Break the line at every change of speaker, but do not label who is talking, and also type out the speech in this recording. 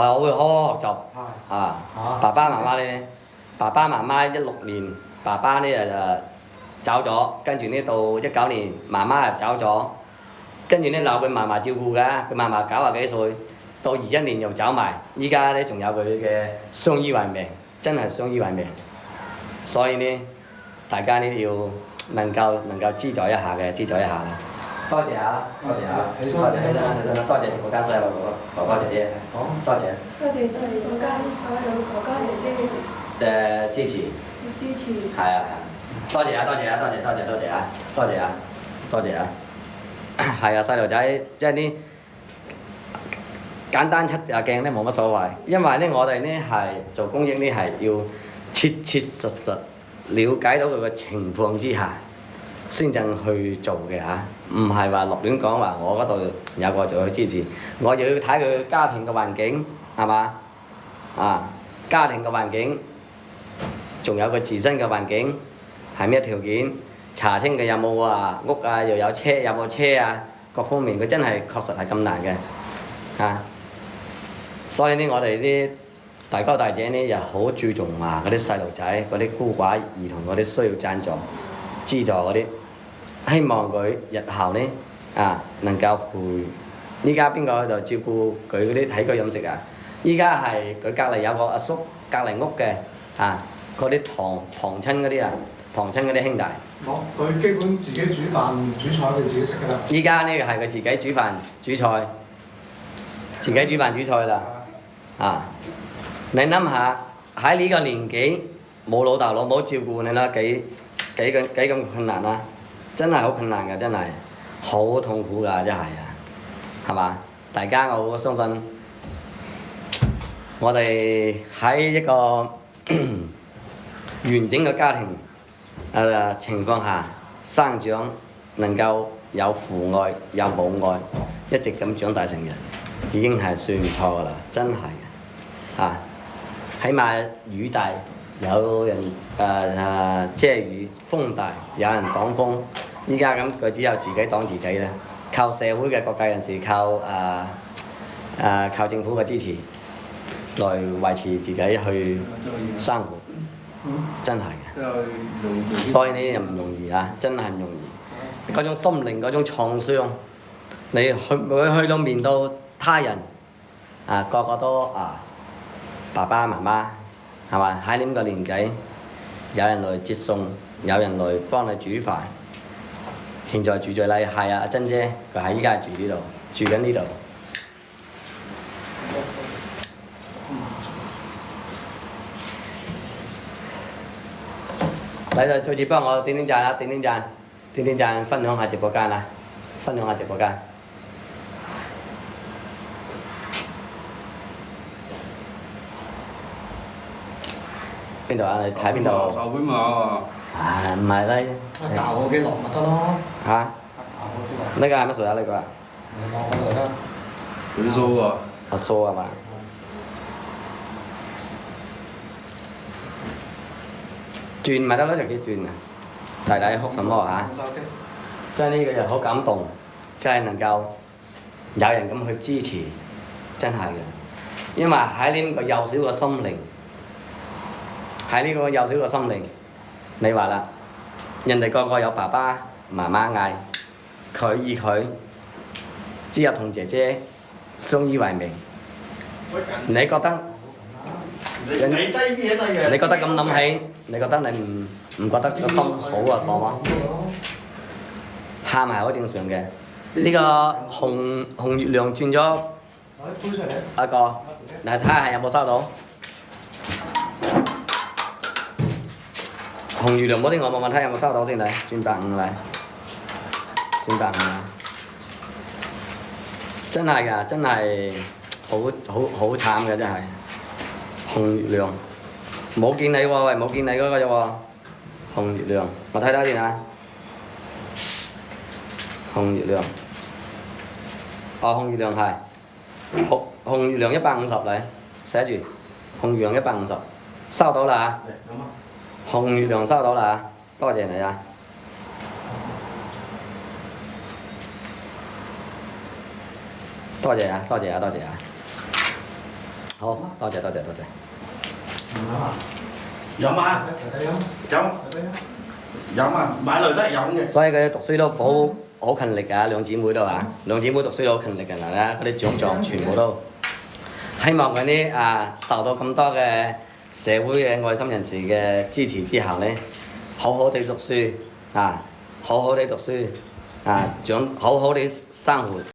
我會好好學習
係
啊！爸爸媽媽呢？爸爸媽媽16年，爸爸呢就走咗，跟住呢到19年，媽媽又走咗，跟住呢留佢嫲嫲照顧㗎，佢嫲嫲90幾歲，到21年又走埋，依家呢仲有佢嘅相依為命，真係相依為命。所以呢，大家呢要能夠資助一下嘅，資助一下啦。多謝啊，多謝啊，多謝起身，多謝直播間所有哥哥姐姐，多謝。
多謝直播間所有哥哥姐姐
支持。
支持。
係啊，多謝啊，多謝啊，多謝多謝多謝啊，多謝啊，多謝啊。係啊，細路仔即係啲簡單出下鏡咧冇乜所謂，因為呢我哋呢係做公益呢係要切切實實了解到佢嘅情況之下，先正去做嘅嚇，唔係話立亂講話我嗰度有個就去支持，我又要睇佢家庭嘅環境係嘛啊，家庭嘅環境，仲有佢自身嘅環境係咩條件，查清佢有冇屋啊，又有車有冇車啊，各方面佢真係確實係咁難嘅啊，所以呢我哋啲大哥大姐呢又好注重話嗰啲細路仔、嗰啲孤寡兒童嗰啲需要贊助。資助嗰啲，希望佢日後呢能夠回。依家邊個喺度照顧佢嗰啲起居飲食啊？依家係佢隔離有個阿叔，隔離屋嘅嗰啲旁親嗰啲旁親嗰啲兄弟。
佢基本自己煮飯煮菜佢自己食㗎啦。
依家呢係佢自己煮飯煮菜，自己煮飯煮菜啦。你諗下喺呢個年紀冇老豆老母照顧你啦，幾咁困難啊！真係好困難㗎，真係好痛苦㗎，真係係嘛？大家我相信我哋喺一個完整嘅家庭情況下生長，能夠有父愛有母愛，一直咁長大成人，已經係算唔錯㗎啦，真係起碼雨大。有人遮雨，風大有人擋風。依家咁佢只有自己擋自己啦，靠社會嘅各界人士，靠政府嘅支持來維持自己去生活，真係嘅。所以呢又唔容易啊，真係唔容易。嗰種心靈嗰種創傷，你去到面對他人個個都爸爸媽媽。係嘛？喺呢個年紀，有人來接送，有人來幫你煮飯。現在住在呢，係阿珍姐，佢喺依家住呢度，住緊呢度。嚟再次幫我點讚啦，點讚，分享下直播間啦，分享下直播間。邊度啊？你睇邊度？
手邊嘛。
唔係啦。
教我幾落咪得咯。
呢個係乜水啊？呢個啊？
水酥啊。
酥係嘛？轉咪得咯，就幾轉啊！弟弟哭什麼真係呢個又好感動，真係能夠有人咁去支持，真係嘅。因為喺呢個幼小嘅心靈。喺呢個幼小嘅心靈，你話啦，人哋個個有爸爸媽媽嗌，佢只有同姐姐相依為命。你覺得？你覺得咁諗起，你覺得你唔覺得個心好啊？講話喊係好正常嘅。呢個紅月亮轉咗一個，嚟睇下有冇收到？紅月亮嗰啲我望睇有冇收到先嚟，轉150嚟，轉150啊！真係㗎，真係好慘嘅真係。紅月亮冇見你喎，喂冇見你嗰個啫喎。紅月亮，我睇睇先啊。紅月亮，紅月亮係紅月亮150嚟，寫住紅月亮150，收到啦嚇。紅月亮收到啦，多謝你啊！多謝啊！好，多謝多謝多謝。
唔飲啊？
飲啊，
大家飲，
飲
大家飲。
飲啊，買嚟都係飲嘅。
所以佢讀書都好勤力㗎，兩姊妹都話，兩姊妹讀書都好勤力㗎嗱，嗰啲獎狀全部都。希望佢啲受到咁多嘅社會嘅愛心人士嘅支持之後咧，好好地讀書好好地讀書好好地生活。